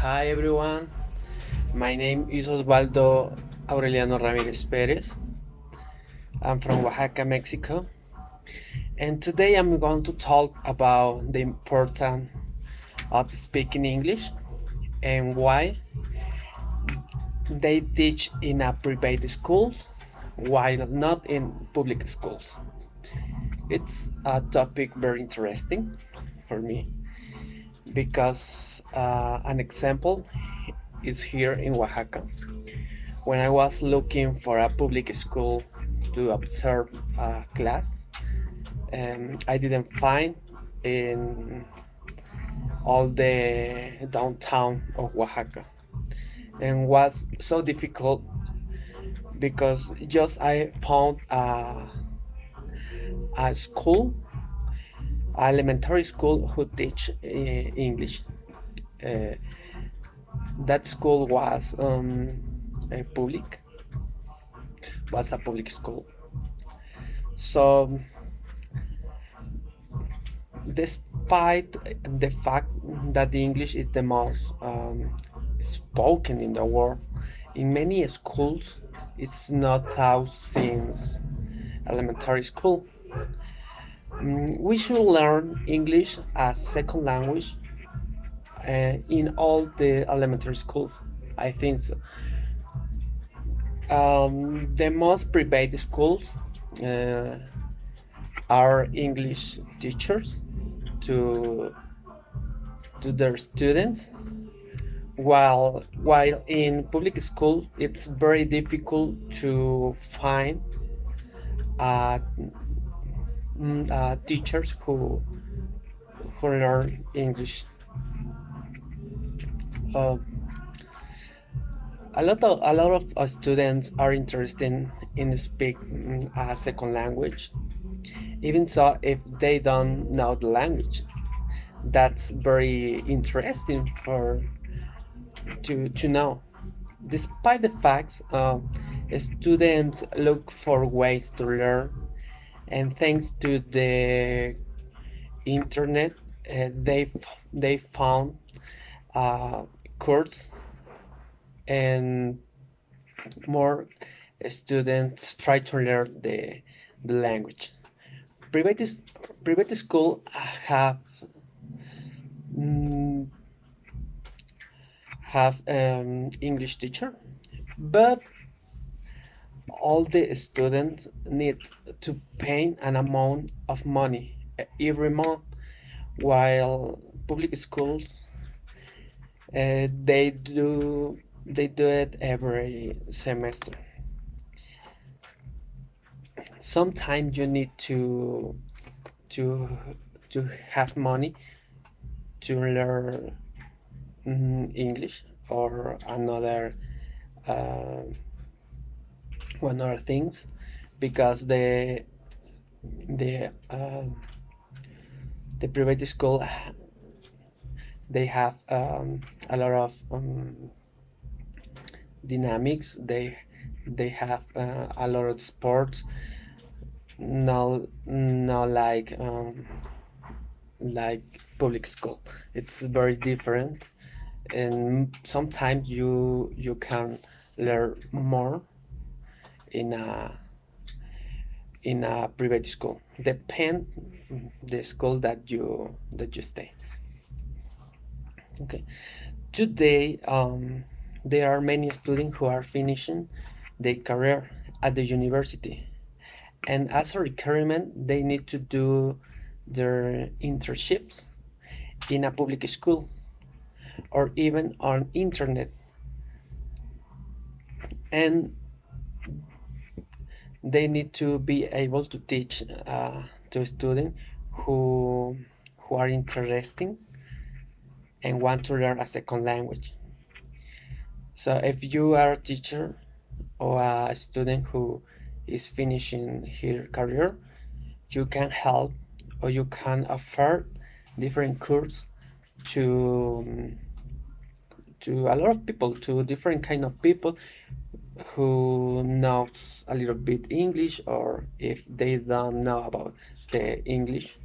Hi everyone, my name is Osvaldo Aureliano Ramirez Perez. I'm from Oaxaca, Mexico, and today I'm going to talk about the importance of speaking English and why they teach in a private schools while not in public schools. It's a topic very interesting for me because an example is here in Oaxaca. When I was looking for a public school to observe a class, I didn't find in all the downtown of Oaxaca, and was so difficult because just I found a school, elementary school who teach English. Uh, that school was a public school. So despite the fact that the English is the most spoken in the world, in many schools it's not taught since elementary school. We should learn English as second language in all the elementary schools. I think so. The most private schools uh, are English teachers to their students, while in public school it's very difficult to find uh, teachers who learn English. Uh, a lot of students are interested in speak a second language, even so if they don't know the language. That's very interesting for to know. Despite the facts, students look for ways to learn, and thanks to the internet, they found uh, course, and more students try to learn the language. Private private school mm, have English teacher, but all the students need to pay an amount of money every month, while public schools they do it every semester. Sometimes you need to to have money to learn English or uh, another things, because the the private school, they have a lot of dynamics. They have a lot of sports. No, like public school. It's very different, and sometimes you can learn more in a private school. Depend the school that you stay. Okay. Today, there are many students who are finishing their career at the university, and as a requirement, they need to do their internships in a public school or even on internet, and they need to be able to teach to students who are interesting and want to learn a second language. So if you are a teacher or a student who is finishing her career, you can help or you can offer different courses to a lot of people, to different kind of people who knows a little bit English, or if they don't know about the English.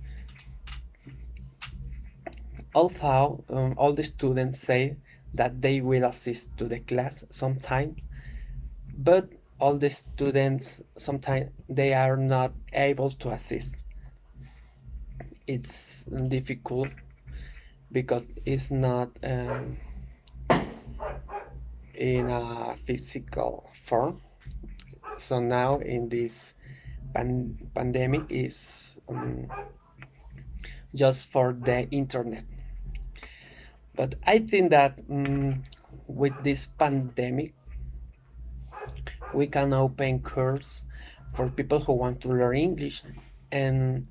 Although all the students say that they will assist to the class sometimes, but all the students sometimes they are not able to assist. It's difficult because it's not in a physical form. So now in this pandemic is just for the internet. But I think that with this pandemic, we can open course for people who want to learn English, and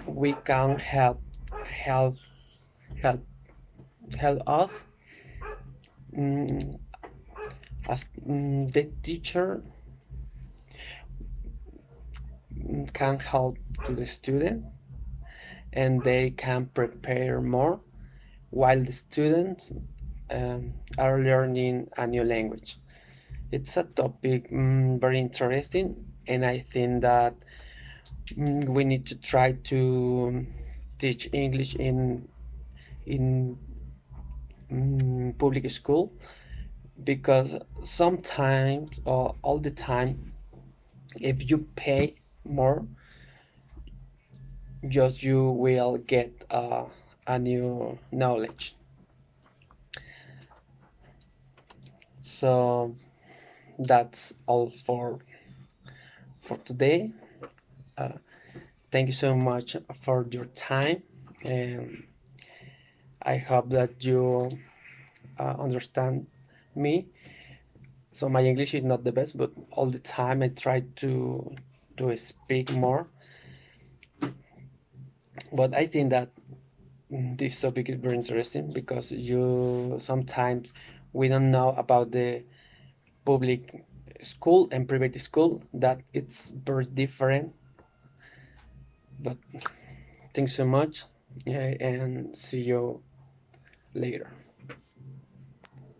we can help help help us mm, as the teacher can help to the student, and they can prepare more while the students are learning a new language. It's a topic very interesting, and I think that we need to try to teach English in public school, because sometimes or all the time, if you pay more, just you will get a new knowledge. So that's all for today. Uh, Thank you so much for your time, and I hope that you understand me. So my English is not the best, but all the time I try to speak more. But I think that this topic is very interesting because you sometimes we don't know about the public school and private school, that it's very different. But thanks so much, and see you later.